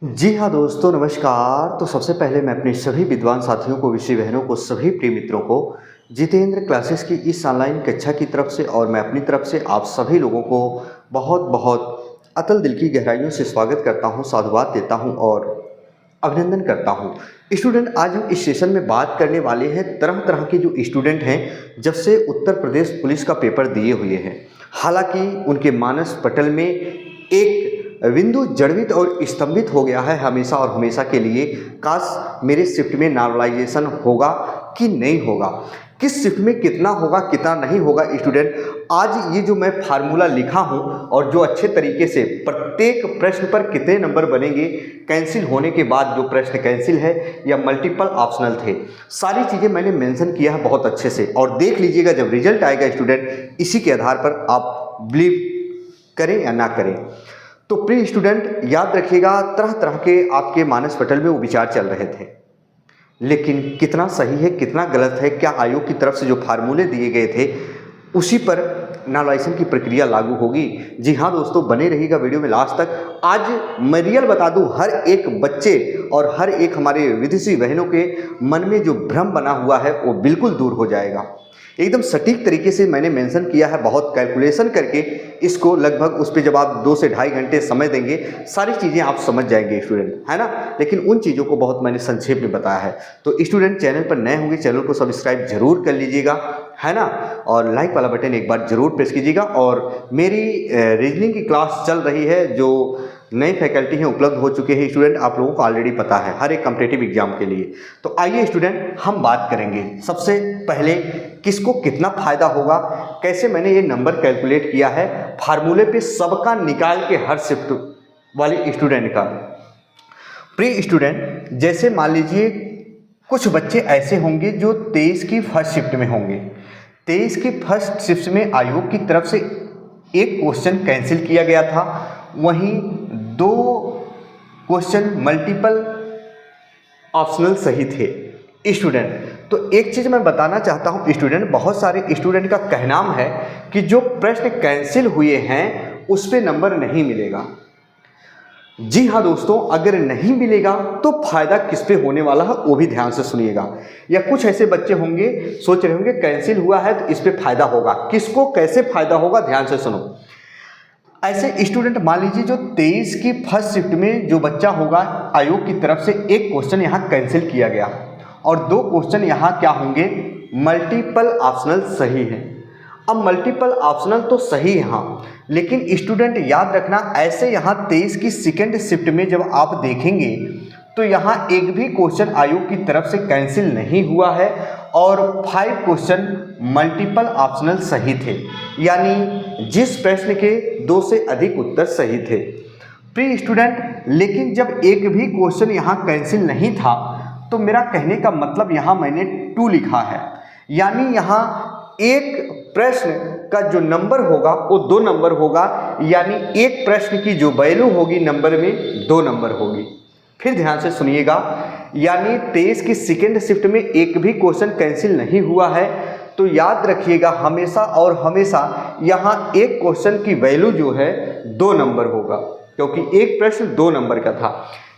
जी हाँ दोस्तों, नमस्कार। तो सबसे पहले मैं अपने सभी विद्वान साथियों को, विषय बहनों को, सभी प्रिय मित्रों को जितेंद्र क्लासेस की इस ऑनलाइन कक्षा की तरफ से और मैं अपनी तरफ से आप सभी लोगों को बहुत बहुत अतल दिल की गहराइयों से स्वागत करता हूँ, साधुवाद देता हूँ और अभिनंदन करता हूँ। स्टूडेंट, आज हम इस सेशन में बात करने वाले हैं तरह तरह के जो स्टूडेंट हैं जब से उत्तर प्रदेश पुलिस का पेपर दिए हुए हैं। हालांकि उनके मानस पटल में एक बिंदु जड़वित और स्तंभित हो गया है हमेशा और हमेशा के लिए। काश मेरे शिफ्ट में नॉर्मलाइजेशन होगा कि नहीं होगा, किस शिफ्ट में कितना होगा कितना नहीं होगा। स्टूडेंट, आज ये जो मैं फार्मूला लिखा हूँ और जो अच्छे तरीके से प्रत्येक प्रश्न पर कितने नंबर बनेंगे, कैंसिल होने के बाद जो प्रश्न कैंसिल है या मल्टीपल ऑप्शनल थे, सारी चीज़ें मैंने मेंशन किया है बहुत अच्छे से। और देख लीजिएगा जब रिजल्ट आएगा स्टूडेंट, इसी के आधार पर आप बिलीव करें या ना करें। तो प्रिय स्टूडेंट, याद रखिएगा तरह तरह के आपके मानस पटल में वो विचार चल रहे थे, लेकिन कितना सही है कितना गलत है, क्या आयोग की तरफ से जो फार्मूले दिए गए थे उसी पर नॉर्मलाइजेशन की प्रक्रिया लागू होगी? जी हाँ दोस्तों, बने रहिएगा वीडियो में लास्ट तक। आज मैं रियल बता दूं, हर एक बच्चे और हर एक हमारे विदेशी बहनों के मन में जो भ्रम बना हुआ है वो बिल्कुल दूर हो जाएगा। एकदम सटीक तरीके से मैंने मेंशन किया है, बहुत कैलकुलेशन करके इसको। लगभग उस पर जब आप 2 से ढाई घंटे समय देंगे सारी चीज़ें आप समझ जाएंगे स्टूडेंट, है ना। लेकिन उन चीज़ों को बहुत मैंने संक्षेप में बताया है। तो स्टूडेंट, चैनल पर नए होंगे चैनल को सब्सक्राइब जरूर कर लीजिएगा, है ना, और लाइक वाला बटन एक बार जरूर प्रेस कीजिएगा। और मेरी रीजनिंग की क्लास चल रही है, जो नए फैकल्टी हैं उपलब्ध हो चुके हैं स्टूडेंट, आप लोगों को ऑलरेडी पता है, हर एक कॉम्पिटिटिव एग्जाम के लिए। तो आइए स्टूडेंट, हम बात करेंगे सबसे पहले किसको कितना फायदा होगा, कैसे मैंने ये नंबर कैलकुलेट किया है फार्मूले पे सबका निकाल के, हर शिफ्ट वाले स्टूडेंट का। प्री स्टूडेंट, जैसे मान लीजिए कुछ बच्चे ऐसे होंगे जो 23 की फर्स्ट शिफ्ट में होंगे। 23 की फर्स्ट शिफ्ट में आयोग की तरफ से एक क्वेश्चन कैंसिल किया गया था, वहीं 2 क्वेश्चन मल्टीपल ऑप्शनल सही थे स्टूडेंट। तो एक चीज़ मैं बताना चाहता हूं स्टूडेंट, बहुत सारे स्टूडेंट का कहना है कि जो प्रश्न कैंसिल हुए हैं उस पे नंबर नहीं मिलेगा। जी हाँ दोस्तों, अगर नहीं मिलेगा तो फायदा किस पे होने वाला है वो भी ध्यान से सुनिएगा। या कुछ ऐसे बच्चे होंगे सोच रहे होंगे कैंसिल हुआ है तो इस पे फायदा होगा, किसको कैसे फायदा होगा ध्यान से सुनो। ऐसे स्टूडेंट मान लीजिए जो 23 की फर्स्ट शिफ्ट में जो बच्चा होगा, आयोग की तरफ से एक क्वेश्चन यहाँ कैंसिल किया गया और 2 क्वेश्चन यहाँ क्या होंगे, मल्टीपल ऑप्शनल सही है। अब मल्टीपल ऑप्शनल तो सही है हाँ, लेकिन स्टूडेंट याद रखना, ऐसे यहाँ 23 की सेकेंड शिफ्ट में जब आप देखेंगे तो यहाँ एक भी क्वेश्चन आयोग की तरफ से कैंसिल नहीं हुआ है और 5 क्वेश्चन मल्टीपल ऑप्शनल सही थे, यानी जिस प्रश्न के 2 से अधिक उत्तर सही थे। प्री स्टूडेंट, लेकिन जब एक भी क्वेश्चन यहाँ कैंसिल नहीं था तो मेरा कहने का मतलब यहाँ मैंने 2 लिखा है, यानी यहाँ एक प्रश्न का जो नंबर होगा वो 2 नंबर होगा, यानी एक प्रश्न की जो वैल्यू होगी नंबर में 2 नंबर होगी। फिर ध्यान से सुनिएगा, यानी 23 की सेकेंड शिफ्ट में एक भी क्वेश्चन कैंसिल नहीं हुआ है, तो याद रखिएगा हमेशा और हमेशा यहाँ एक क्वेश्चन की वैल्यू जो है 2 नंबर होगा, क्योंकि एक प्रश्न 2 नंबर का था।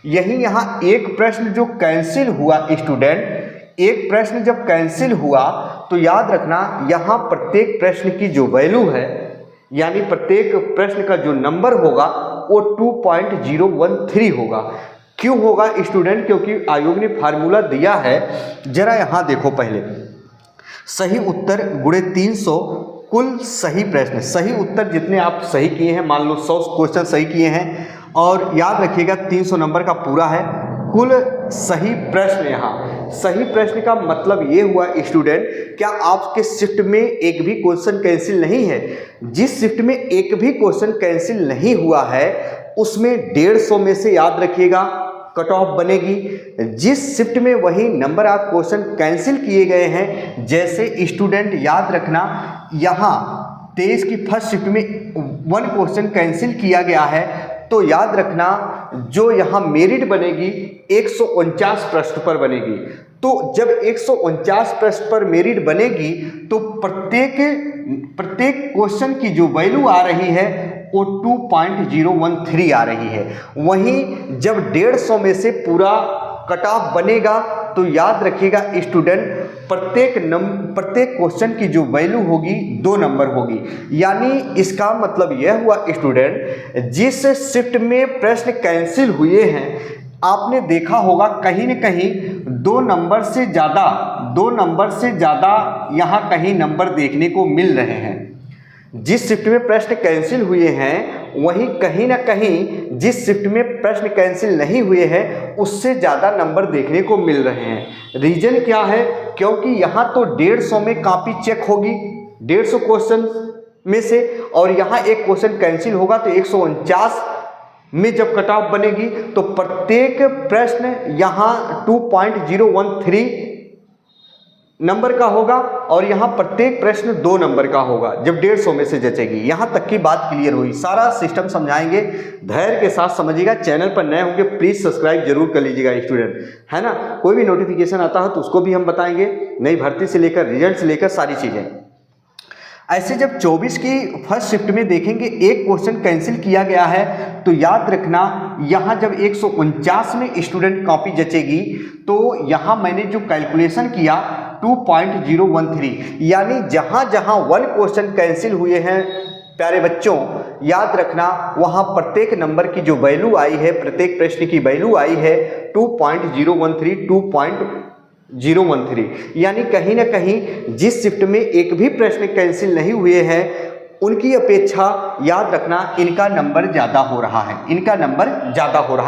यही यहाँ एक प्रश्न जो कैंसिल हुआ स्टूडेंट, एक प्रश्न जब कैंसिल हुआ तो याद रखना यहाँ प्रत्येक प्रश्न की जो वैल्यू है, यानी प्रत्येक प्रश्न का जो नंबर होगा वो 2.013 होगा। क्यों होगा स्टूडेंट? क्योंकि आयोग ने फार्मूला दिया है, जरा यहाँ देखो पहले, सही उत्तर गुणे 300 कुल सही प्रश्न, सही उत्तर जितने आप सही किए हैं, मान लो 100 क्वेश्चन सही किए हैं और याद रखिएगा 300 नंबर का पूरा है कुल सही प्रश्न। यहाँ सही प्रश्न का मतलब ये हुआ स्टूडेंट, क्या आपके शिफ्ट में एक भी क्वेश्चन कैंसिल नहीं है? जिस शिफ्ट में एक भी क्वेश्चन कैंसिल नहीं हुआ है उसमें 150 में से याद रखिएगा कट ऑफ बनेगी। जिस शिफ्ट में वही नंबर ऑफ क्वेश्चन कैंसिल किए गए हैं, जैसे स्टूडेंट याद रखना यहाँ 23 की फर्स्ट शिफ्ट में 1 क्वेश्चन कैंसिल किया गया है, तो याद रखना जो यहाँ मेरिट बनेगी 149 प्रश्न पर बनेगी। तो जब 149 प्रश्न पर मेरिट बनेगी तो प्रत्येक क्वेश्चन की जो वैल्यू आ रही है वो 2.013 आ रही है। वहीं जब 150 में से पूरा कट ऑफ बनेगा तो याद रखिएगा स्टूडेंट, प्रत्येक क्वेश्चन की जो वैल्यू होगी 2 नंबर होगी। यानी इसका मतलब यह हुआ स्टूडेंट, जिस शिफ्ट में प्रश्न कैंसिल हुए हैं आपने देखा होगा कहीं न कहीं 2 नंबर से ज़्यादा यहाँ कहीं नंबर देखने को मिल रहे हैं। जिस शिफ्ट में प्रश्न कैंसिल हुए हैं वहीं कहीं ना कहीं जिस शिफ्ट में प्रश्न कैंसिल नहीं हुए हैं उससे ज़्यादा नंबर देखने को मिल रहे हैं। रीजन क्या है? क्योंकि यहाँ तो 150 में कॉपी चेक होगी 150 क्वेश्चन में से, और यहाँ एक क्वेश्चन कैंसिल होगा तो 149 में जब कट ऑफ बनेगी तो प्रत्येक प्रश्न यहाँ 2.013 नंबर का होगा और यहाँ प्रत्येक प्रश्न 2 नंबर का होगा जब 150 में से जचेगी। यहाँ तक की बात क्लियर हुई। सारा सिस्टम समझाएंगे, धैर्य के साथ समझिएगा। चैनल पर नए होंगे प्लीज़ सब्सक्राइब जरूर कर लीजिएगा स्टूडेंट, है ना। कोई भी नोटिफिकेशन आता है तो उसको भी हम बताएंगे, नई भर्ती से लेकर रिजल्ट से लेकर सारी चीज़ें। ऐसे जब 24 की फर्स्ट शिफ्ट में देखेंगे एक क्वेश्चन कैंसिल किया गया है तो याद रखना यहाँ जब 149 में स्टूडेंट कॉपी जचेगी तो यहाँ मैंने जो कैलकुलेशन किया 2.013, यानी जहाँ जहाँ 1 क्वेश्चन कैंसिल हुए हैं प्यारे बच्चों याद रखना वहाँ प्रत्येक नंबर की जो वैल्यू आई है, प्रत्येक प्रश्न की वैल्यू आई है 2.013, यानी कहीं ना कहीं जिस शिफ्ट में एक भी प्रश्न कैंसिल नहीं हुए हैं उनकी अपेक्षा याद रखना इनका नंबर ज़्यादा हो रहा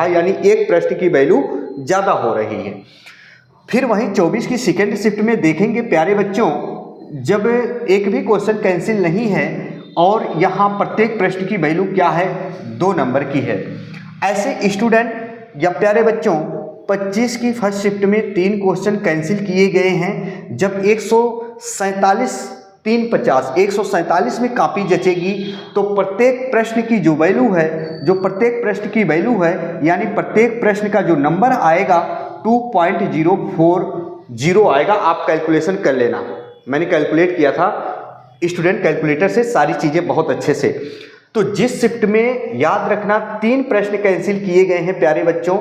है, यानी एक प्रश्न की वैल्यू ज़्यादा हो रही है। फिर वहीं 24 की सेकेंड शिफ्ट में देखेंगे प्यारे बच्चों, जब एक भी क्वेश्चन कैंसिल नहीं है और यहाँ प्रत्येक प्रश्न की वैल्यू क्या है 2 नंबर की है। ऐसे स्टूडेंट या प्यारे बच्चों 25 की फर्स्ट शिफ्ट में 3 क्वेश्चन कैंसिल किए गए हैं। जब 147 में कॉपी जचेगी तो प्रत्येक प्रश्न की जो वैल्यू है, यानी प्रत्येक प्रश्न का जो नंबर आएगा 2.040 आएगा। आप कैलकुलेशन कर लेना, मैंने कैलकुलेट किया था स्टूडेंट कैलकुलेटर से सारी चीज़ें बहुत अच्छे से। तो जिस शिफ्ट में याद रखना 3 प्रश्न कैंसिल किए गए हैं प्यारे बच्चों,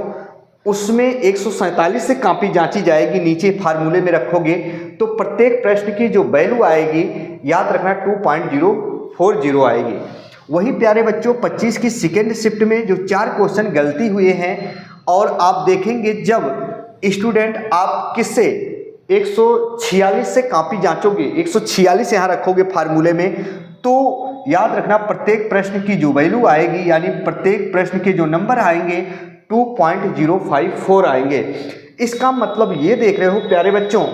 उसमें 147 से कॉपी जांची जाएगी, नीचे फार्मूले में रखोगे तो प्रत्येक प्रश्न की जो वैल्यू आएगी याद रखना 2.040 आएगी। वही प्यारे बच्चों 25 की सेकेंड शिफ्ट में जो 4 क्वेश्चन गलती हुए हैं और आप देखेंगे जब स्टूडेंट आप किससे 146 से कॉपी जांचोगे, 146 यहाँ रखोगे फार्मूले में, तो याद रखना प्रत्येक प्रश्न की जो वैल्यू आएगी यानी प्रत्येक प्रश्न के जो नंबर आएंगे 2.054 आएंगे। इसका मतलब ये देख रहे हो प्यारे बच्चों,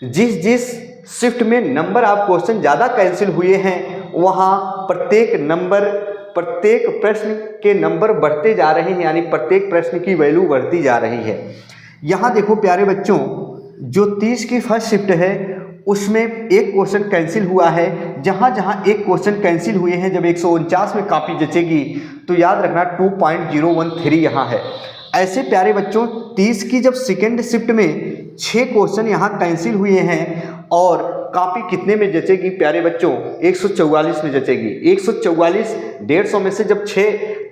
जिस शिफ्ट में नंबर आप क्वेश्चन ज़्यादा कैंसिल हुए हैं वहाँ प्रत्येक प्रश्न के नंबर बढ़ते जा रहे हैं, यानी प्रत्येक प्रश्न की वैल्यू बढ़ती जा रही है। यहाँ देखो प्यारे बच्चों, जो 30 की फर्स्ट शिफ्ट है उसमें एक क्वेश्चन कैंसिल हुआ है। जहाँ जहाँ एक क्वेश्चन कैंसिल हुए हैं जब 149 में कॉपी जचेगी तो याद रखना 2.013 यहाँ है। ऐसे प्यारे बच्चों 30 की जब सेकेंड शिफ्ट में 6 क्वेश्चन यहाँ कैंसिल हुए हैं और कॉपी कितने में जचेगी प्यारे बच्चों 144 में जचेगी। 144 150 में से जब 6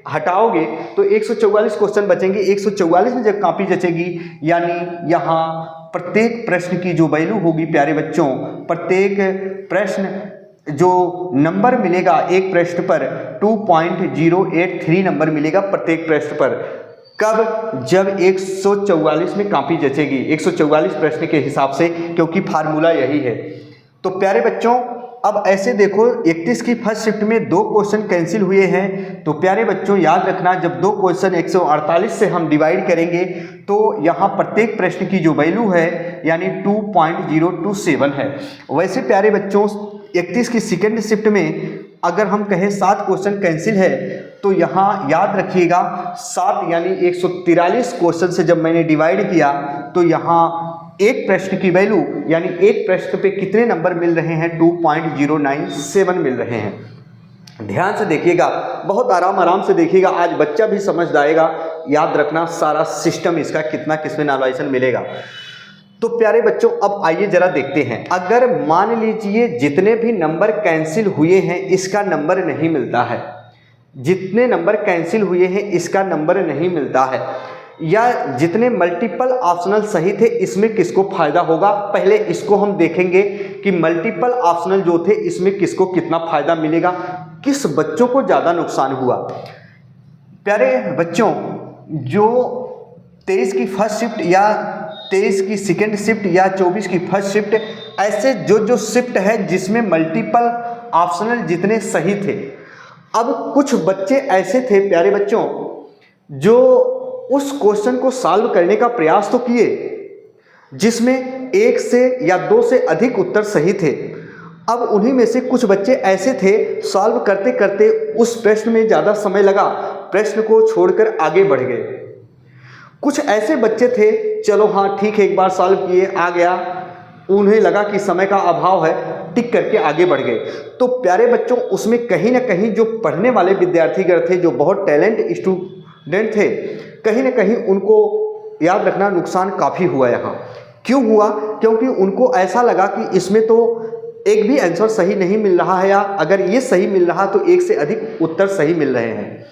हटाओगे तो 144 क्वेश्चन बचेंगे। 144 में जब कॉपी जचेगी यानी यहाँ प्रत्येक प्रश्न की जो वैल्यू होगी प्यारे बच्चों, प्रत्येक प्रश्न जो नंबर मिलेगा एक प्रश्न पर 2.083 नंबर मिलेगा प्रत्येक प्रश्न पर। कब? जब 144 में कॉपी जचेगी, 144 प्रश्न के हिसाब से, क्योंकि फार्मूला यही है। तो प्यारे बच्चों अब ऐसे देखो 31 की फर्स्ट शिफ्ट में 2 क्वेश्चन कैंसिल हुए हैं। तो प्यारे बच्चों याद रखना जब 2 क्वेश्चन 148 से हम डिवाइड करेंगे तो यहाँ प्रत्येक प्रश्न की जो वैल्यू है यानी 2.027 है। वैसे प्यारे बच्चों 31 की सेकेंड शिफ्ट में अगर हम कहें 7 क्वेश्चन कैंसिल है तो यहाँ याद रखिएगा 7 यानी 143 क्वेश्चन से जब मैंने डिवाइड किया तो यहाँ एक प्रश्न की वैल्यू यानी एक प्रश्न पे कितने नंबर मिल रहे हैं 2.097 मिल रहे हैं। ध्यान से देखिएगा, बहुत आराम से देखिएगा, आज बच्चा भी समझ जाएगा। याद रखना सारा सिस्टम इसका कितना किसमें एनालाइजेशन मिलेगा। तो प्यारे बच्चों अब आइए जरा देखते हैं, अगर मान लीजिए जितने भी नंबर कैंसिल हुए हैं इसका नंबर नहीं मिलता है, जितने नंबर कैंसिल हुए हैं इसका नंबर नहीं मिलता है, या जितने मल्टीपल ऑप्शनल सही थे इसमें किसको फायदा होगा। पहले इसको हम देखेंगे कि मल्टीपल ऑप्शनल जो थे इसमें किसको कितना फायदा मिलेगा, किस बच्चों को ज़्यादा नुकसान हुआ। प्यारे बच्चों, जो 23 की फर्स्ट शिफ्ट या 23 की सेकेंड शिफ्ट या 24 की फर्स्ट शिफ्ट, ऐसे जो शिफ्ट है जिसमें मल्टीपल ऑप्शनल जितने सही थे। अब कुछ बच्चे ऐसे थे प्यारे बच्चों जो उस क्वेश्चन को सॉल्व करने का प्रयास तो किए जिसमें 1 से या 2 से अधिक उत्तर सही थे। अब उन्हीं में से कुछ बच्चे ऐसे थे सॉल्व करते करते उस प्रश्न में ज़्यादा समय लगा, प्रश्न को छोड़कर आगे बढ़ गए। कुछ ऐसे बच्चे थे चलो हाँ ठीक है एक बार सॉल्व किए आ गया, उन्हें लगा कि समय का अभाव है, टिक करके आगे बढ़ गए। तो प्यारे बच्चों उसमें कहीं ना कहीं जो पढ़ने वाले विद्यार्थीगण थे, जो बहुत टैलेंट स्टूडेंट थे, कहीं ना कहीं उनको याद रखना नुकसान काफ़ी हुआ। यहाँ क्यों हुआ? क्योंकि उनको ऐसा लगा कि इसमें तो एक भी आंसर सही नहीं मिल रहा है, या अगर ये सही मिल रहा तो 1 से अधिक उत्तर सही मिल रहे हैं।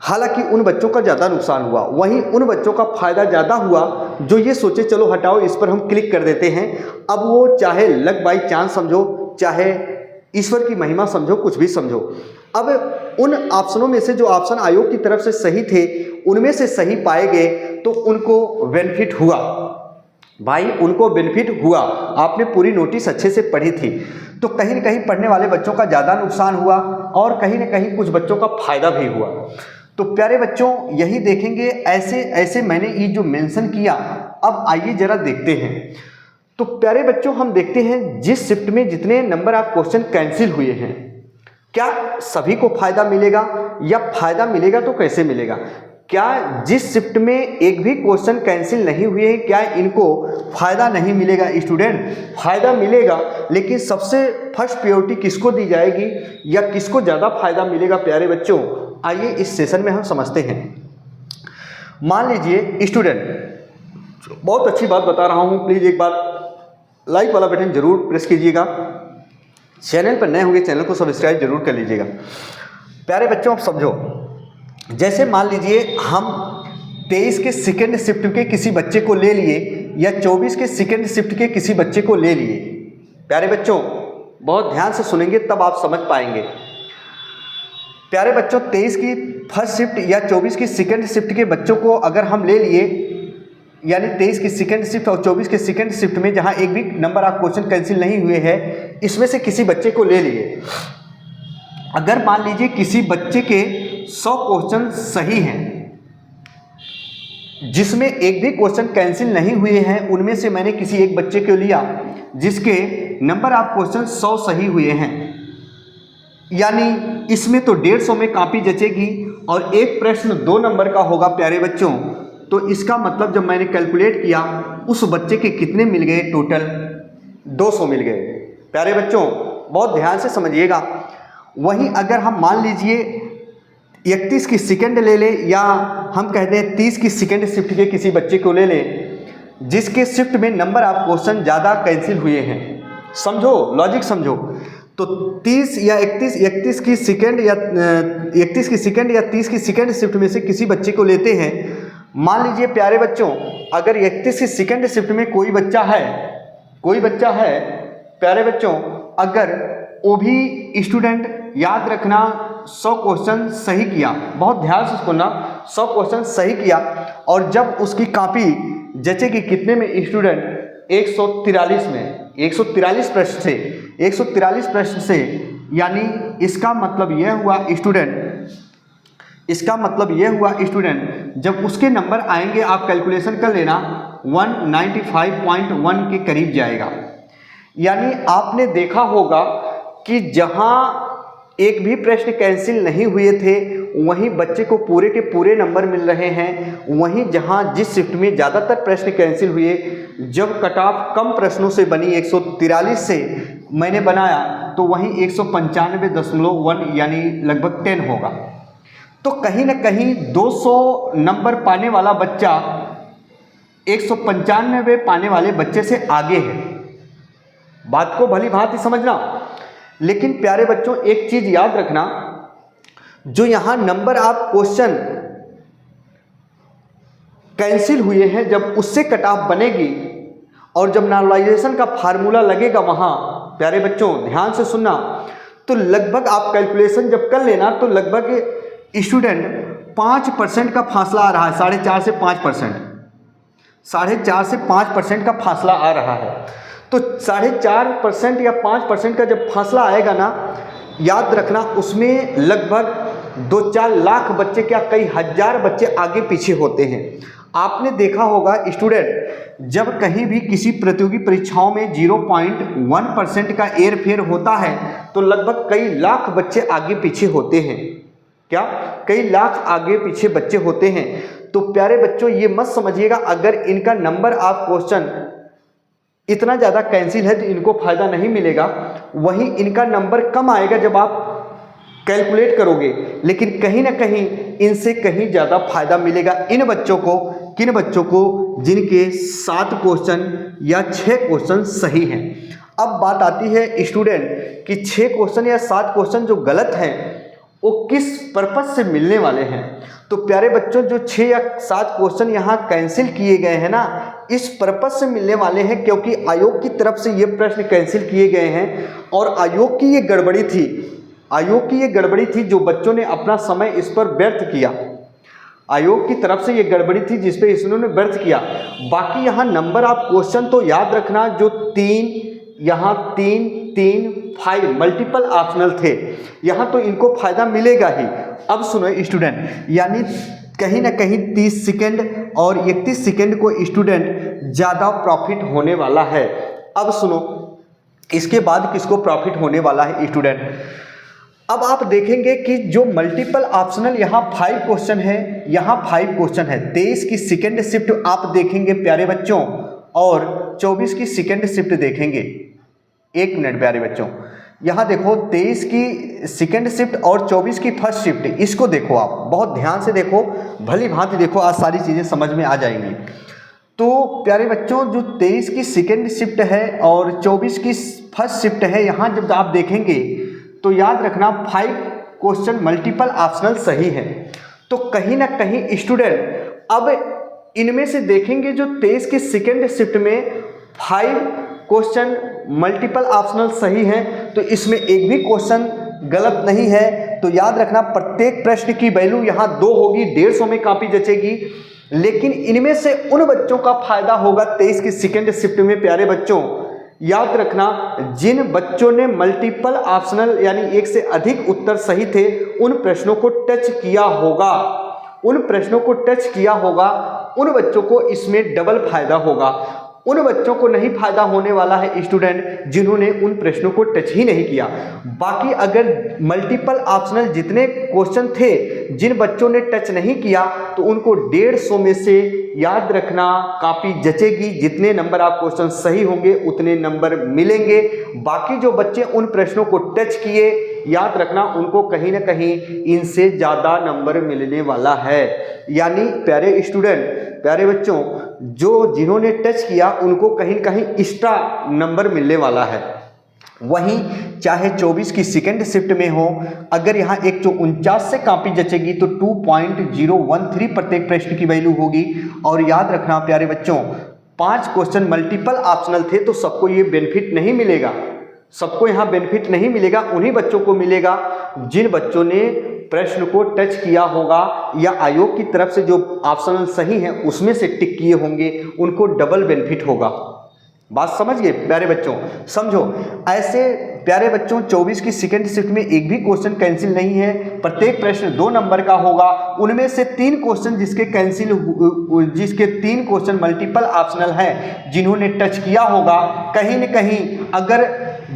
हालांकि उन बच्चों का ज़्यादा नुकसान हुआ, वहीं उन बच्चों का फायदा ज़्यादा हुआ जो ये सोचे चलो हटाओ इस पर हम क्लिक कर देते हैं। अब वो चाहे लक बाई चांस समझो, चाहे ईश्वर की महिमा समझो, कुछ भी समझो, अब उन ऑप्शनों में से जो ऑप्शन आयोग की तरफ से सही थे उनमें से सही पाए गए तो उनको बेनिफिट हुआ। भाई उनको बेनिफिट हुआ, आपने पूरी नोटिस अच्छे से पढ़ी थी। तो कहीं ना कहीं पढ़ने वाले बच्चों का ज़्यादा नुकसान हुआ और कहीं ना कहीं कुछ बच्चों का फायदा भी हुआ। तो प्यारे बच्चों यही देखेंगे, ऐसे ऐसे मैंने ये जो मेंशन किया। अब आइए जरा देखते हैं। तो प्यारे बच्चों हम देखते हैं जिस शिफ्ट में जितने नंबर ऑफ क्वेश्चन कैंसिल हुए हैं, क्या सभी को फायदा मिलेगा, या फायदा मिलेगा तो कैसे मिलेगा। क्या जिस शिफ्ट में एक भी क्वेश्चन कैंसिल नहीं हुए हैं क्या इनको फायदा नहीं मिलेगा? स्टूडेंट फायदा मिलेगा, लेकिन सबसे फर्स्ट प्रायोरिटी किसको दी जाएगी या किसको ज़्यादा फायदा मिलेगा? प्यारे बच्चों आइए इस सेशन में हम समझते हैं। मान लीजिए स्टूडेंट, बहुत अच्छी बात बता रहा हूँ, प्लीज़ एक बार लाइक वाला बटन जरूर प्रेस कीजिएगा। चैनल पर नए होंगे चैनल को सब्सक्राइब जरूर कर लीजिएगा। प्यारे बच्चों आप समझो, जैसे मान लीजिए हम 23 के सेकेंड शिफ्ट के किसी बच्चे को ले लिए या 24 के सेकेंड शिफ्ट के किसी बच्चे को ले लिए। प्यारे बच्चों बहुत ध्यान से सुनेंगे तब आप समझ पाएंगे। प्यारे बच्चों 23 की फर्स्ट शिफ्ट या 24 की सेकेंड शिफ्ट के बच्चों को अगर हम ले लिए, यानी 23 की सेकेंड शिफ्ट और 24 के सेकेंड शिफ्ट में जहां एक भी नंबर ऑफ क्वेश्चन कैंसिल नहीं हुए हैं, इसमें से किसी बच्चे को ले लिए। अगर मान लीजिए किसी बच्चे के 100 क्वेश्चन सही हैं, जिसमें एक भी क्वेश्चन कैंसिल नहीं हुए हैं, उनमें से मैंने किसी एक बच्चे को लिया जिसके नंबर ऑफ क्वेश्चन 100 सही हुए हैं, यानी इसमें तो 150 में कॉपी जचेगी और एक प्रश्न 2 नंबर का होगा। प्यारे बच्चों तो इसका मतलब जब मैंने कैलकुलेट किया उस बच्चे के कितने मिल गए? टोटल 200 मिल गए। प्यारे बच्चों बहुत ध्यान से समझिएगा। वहीं अगर हम मान लीजिए 31 की सेकेंड ले लें, या हम कहते हैं 30 की सेकेंड शिफ्ट के किसी बच्चे को ले लें जिसके शिफ्ट में नंबर ऑफ क्वेश्चन ज़्यादा कैंसिल हुए हैं, समझो लॉजिक समझो। तो 30 या 31 की सेकेंड या 31 की सेकेंड या 30 की सेकेंड शिफ्ट में से किसी बच्चे को लेते हैं। मान लीजिए प्यारे बच्चों अगर 31 की सेकेंड शिफ्ट में कोई बच्चा है प्यारे बच्चों, अगर वो भी स्टूडेंट याद रखना 100 क्वेश्चन सही किया, बहुत ध्यान से सुनना, 100 क्वेश्चन सही किया और जब उसकी कॉपी जचेगी कितने में स्टूडेंट? 143 में। 143 प्रश्न से 143 प्रश्न से, यानी इसका मतलब यह हुआ स्टूडेंट जब उसके नंबर आएंगे आप कैलकुलेशन कर लेना 195.1 के करीब जाएगा। यानी आपने देखा होगा कि जहां एक भी प्रश्न कैंसिल नहीं हुए थे वहीं बच्चे को पूरे के पूरे नंबर मिल रहे हैं। वहीं जहां जिस शिफ्ट में ज़्यादातर प्रश्न कैंसिल हुए, जब कट ऑफ कम प्रश्नों से बनी 143 से मैंने बनाया तो वहीं 195.1 यानी लगभग 10 होगा। तो कहीं ना कहीं 200 नंबर पाने वाला बच्चा 195 पाने वाले बच्चे से आगे है। बात को भली भांति समझना। लेकिन प्यारे बच्चों एक चीज याद रखना, जो यहां नंबर आप क्वेश्चन कैंसिल हुए हैं, जब उससे कट ऑफ बनेगी और जब नॉर्मलाइजेशन का फार्मूला लगेगा वहां, प्यारे बच्चों ध्यान से सुनना, तो लगभग आप कैलकुलेशन जब कर लेना तो लगभग स्टूडेंट 5% का फासला आ रहा है, 4.5 से 5%, 4.5 से 5% का फासला आ रहा है। तो 4.5% या 5% का जब फासला आएगा ना, याद रखना उसमें लगभग 2-4 लाख बच्चे, क्या कई हजार बच्चे आगे पीछे होते हैं। आपने देखा होगा स्टूडेंट, जब कहीं भी किसी प्रतियोगी परीक्षाओं में 0.1% का एयरफेयर होता है तो लगभग कई लाख बच्चे आगे पीछे होते हैं। क्या कई लाख आगे पीछे बच्चे होते हैं। तो प्यारे बच्चों ये मत समझिएगा अगर इनका नंबर ऑफ क्वेश्चन इतना ज़्यादा कैंसिल है तो इनको फायदा नहीं मिलेगा, वहीं इनका नंबर कम आएगा जब आप कैलकुलेट करोगे, लेकिन कहीं ना कहीं इनसे कहीं ज़्यादा फायदा मिलेगा इन बच्चों को। किन बच्चों को? जिनके 7 क्वेश्चन या 6 क्वेश्चन सही हैं। अब बात आती है स्टूडेंट कि 6 क्वेश्चन या 7 क्वेश्चन जो गलत हैं वो किस पर्पस से मिलने वाले हैं। तो प्यारे बच्चों जो 6 या 7 क्वेश्चन यहाँ कैंसिल किए गए हैं ना, इस पर्पस से मिलने वाले हैं क्योंकि आयोग की तरफ से ये प्रश्न कैंसिल किए गए हैं और आयोग की ये गड़बड़ी थी जो बच्चों ने अपना समय इस पर व्यर्थ किया। आयोग की तरफ से ये गड़बड़ी थी जिस पे इन्होंने व्यर्थ किया। बाकी यहाँ नंबर ऑफ क्वेश्चन तो याद रखना, जो 3 यहाँ 3 3 5 मल्टीपल ऑप्शनल थे, यहाँ तो इनको फायदा मिलेगा ही। अब सुनो स्टूडेंट, यानी कहीं ना कहीं 30 सेकेंड और 31 सेकेंड को स्टूडेंट ज़्यादा प्रॉफिट होने वाला है। अब सुनो इसके बाद किसको प्रॉफिट होने वाला है स्टूडेंट। अब आप देखेंगे कि जो मल्टीपल ऑप्शनल यहाँ 5 क्वेश्चन है, यहाँ 5 क्वेश्चन है। 23 की सेकेंड शिफ्ट आप देखेंगे प्यारे बच्चों और 24 की सेकेंड शिफ्ट देखेंगे। 1 मिनट प्यारे बच्चों, यहाँ देखो 23 की सेकेंड शिफ्ट और 24 की फर्स्ट शिफ्ट, इसको देखो आप बहुत ध्यान से देखो, भली भांति देखो, आज सारी चीज़ें समझ में आ जाएंगी। तो प्यारे बच्चों जो 23 की सेकेंड शिफ्ट है और 24 की फर्स्ट शिफ्ट है, यहाँ जब आप देखेंगे तो याद रखना 5 क्वेश्चन मल्टीपल ऑप्शनल सही है। तो कहीं ना कहीं स्टूडेंट अब इनमें से देखेंगे जो 23 की सेकेंड शिफ्ट में 5 क्वेश्चन मल्टीपल ऑप्शनल सही है, तो इसमें एक भी क्वेश्चन गलत नहीं है। तो याद रखना प्रत्येक प्रश्न की वैल्यू यहाँ 2 होगी, 150 में कॉपी जचेगी। लेकिन इनमें से उन बच्चों का फायदा होगा 23 की सेकेंड शिफ्ट में प्यारे बच्चों, याद रखना जिन बच्चों ने मल्टीपल ऑप्शनल यानी एक से अधिक उत्तर सही थे, उन प्रश्नों को टच किया होगा, उन बच्चों को इसमें डबल फायदा होगा। उन बच्चों को नहीं फायदा होने वाला है स्टूडेंट जिन्होंने उन प्रश्नों को टच ही नहीं किया। बाकी अगर मल्टीपल ऑप्शनल जितने क्वेश्चन थे जिन बच्चों ने टच नहीं किया तो उनको 150 में से याद रखना कॉपी जचेगी, जितने नंबर आप क्वेश्चन सही होंगे उतने नंबर मिलेंगे। बाकी जो बच्चे उन प्रश्नों को टच किए याद रखना उनको कहीं ना कहीं इनसे ज़्यादा नंबर मिलने वाला है। यानी प्यारे स्टूडेंट, प्यारे बच्चों, जो जिन्होंने टच किया उनको कहीं कहीं एक्स्ट्रा नंबर मिलने वाला है। वहीं चाहे 24 की सेकेंड शिफ्ट में हो, अगर यहाँ 149 से कॉपी जचेगी तो 2.013 प्रत्येक प्रश्न की वैल्यू होगी। और याद रखना प्यारे बच्चों 5 क्वेश्चन मल्टीपल ऑप्शनल थे तो सबको ये बेनिफिट नहीं मिलेगा, सबको यहाँ बेनिफिट नहीं मिलेगा, उन्हीं बच्चों को मिलेगा जिन बच्चों ने प्रश्न को टच किया होगा या आयोग की तरफ से जो ऑप्शनल सही है उसमें से टिक किए होंगे, उनको डबल बेनिफिट होगा। बात समझ गए प्यारे बच्चों, समझो। ऐसे प्यारे बच्चों 24 की सेकेंड शिफ्ट में एक भी क्वेश्चन कैंसिल नहीं है, प्रत्येक प्रश्न 2 नंबर का होगा। उनमें से 3 क्वेश्चन जिसके 3 क्वेश्चन मल्टीपल ऑप्शनल हैं जिन्होंने टच किया होगा, कहीं न कहीं अगर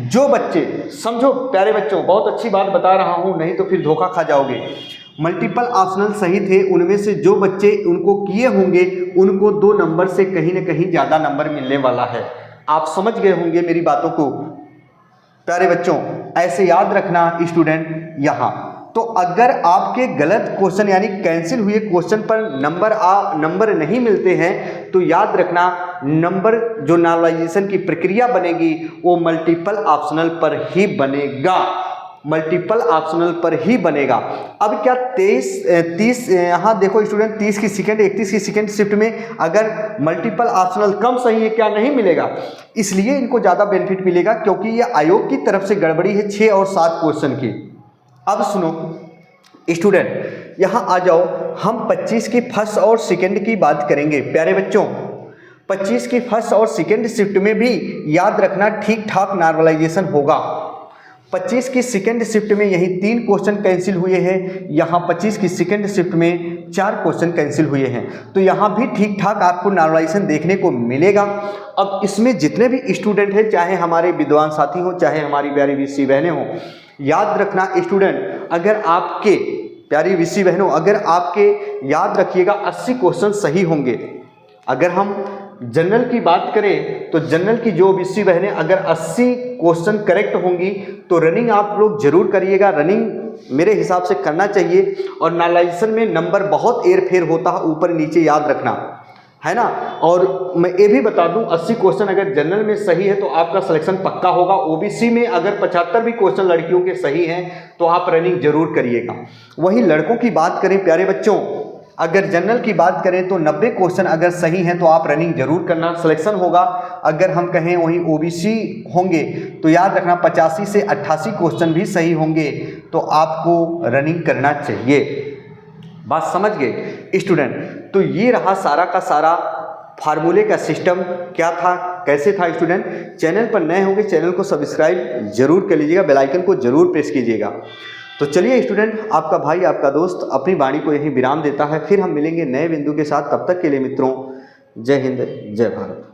जो बच्चे, समझो प्यारे बच्चों बहुत अच्छी बात बता रहा हूं, नहीं तो फिर धोखा खा जाओगे। मल्टीपल ऑप्शनल सही थे, उनमें से जो बच्चे उनको किए होंगे उनको 2 नंबर से कहीं न कहीं ज़्यादा नंबर मिलने वाला है। आप समझ गए होंगे मेरी बातों को प्यारे बच्चों, ऐसे याद रखना स्टूडेंट। यहाँ तो तो अगर आपके गलत क्वेश्चन यानी कैंसिल हुए क्वेश्चन पर नंबर नहीं मिलते हैं तो याद रखना नंबर जो नॉर्मलाइजेशन की प्रक्रिया बनेगी वो मल्टीपल ऑप्शनल पर ही बनेगा, मल्टीपल ऑप्शनल पर ही बनेगा। अब क्या 30 यहाँ देखो स्टूडेंट 30 की सेकंड 31 की सेकंड शिफ्ट में अगर मल्टीपल ऑप्शनल कम सही है क्या नहीं मिलेगा, इसलिए इनको ज़्यादा बेनिफिट मिलेगा क्योंकि ये आयोग की तरफ से गड़बड़ी है 6 और 7 क्वेश्चन की। अब सुनो स्टूडेंट यहाँ आ जाओ, हम 25 की फर्स्ट और सेकंड की बात करेंगे प्यारे बच्चों। 25 की फर्स्ट और सेकंड शिफ्ट में भी याद रखना ठीक ठाक नॉर्मलाइजेशन होगा। 25 की सेकंड शिफ्ट में यही 3 क्वेश्चन कैंसिल हुए हैं, यहाँ 25 की सेकंड शिफ्ट में 4 क्वेश्चन कैंसिल हुए हैं, तो यहाँ भी ठीक ठाक आपको नॉर्मलाइजेशन देखने को मिलेगा। अब इसमें जितने भी स्टूडेंट हैं, चाहे हमारे विद्वान साथी हो चाहे हमारी प्यारी विषय बहनें हों, याद रखना स्टूडेंट अगर आपके प्यारी विषय बहनों अगर आपके याद रखिएगा 80 क्वेश्चन सही होंगे। अगर हम जनरल की बात करें तो जनरल की जो विषय बहनें अगर 80 क्वेश्चन करेक्ट होंगी तो रनिंग आप लोग जरूर करिएगा, रनिंग मेरे हिसाब से करना चाहिए। और नॉर्मलाइजेशन में नंबर बहुत हेर फेर होता है, ऊपर नीचे याद रखना है ना। और मैं ये भी बता दूं 80 क्वेश्चन अगर जनरल में सही है तो आपका सिलेक्शन पक्का होगा। ओबीसी में अगर 75 भी क्वेश्चन लड़कियों के सही हैं तो आप रनिंग जरूर करिएगा। वहीं लड़कों की बात करें प्यारे बच्चों, अगर जनरल की बात करें तो 90 क्वेश्चन अगर सही हैं तो आप रनिंग जरूर करना, सिलेक्शन होगा। अगर हम कहें वहीं ओबीसी होंगे तो याद रखना 85 से 88 क्वेश्चन भी सही होंगे तो आपको रनिंग करना चाहिए। बात समझ गए स्टूडेंट? तो ये रहा सारा का सारा फार्मूले का सिस्टम क्या था, कैसे था स्टूडेंट। चैनल पर नए होंगे चैनल को सब्सक्राइब जरूर कर लीजिएगा, बेल आइकन को जरूर प्रेस कीजिएगा। तो चलिए स्टूडेंट, आपका भाई आपका दोस्त अपनी वाणी को यहीं विराम देता है, फिर हम मिलेंगे नए बिंदु के साथ। तब तक के लिए मित्रों, जय हिंद जय भारत।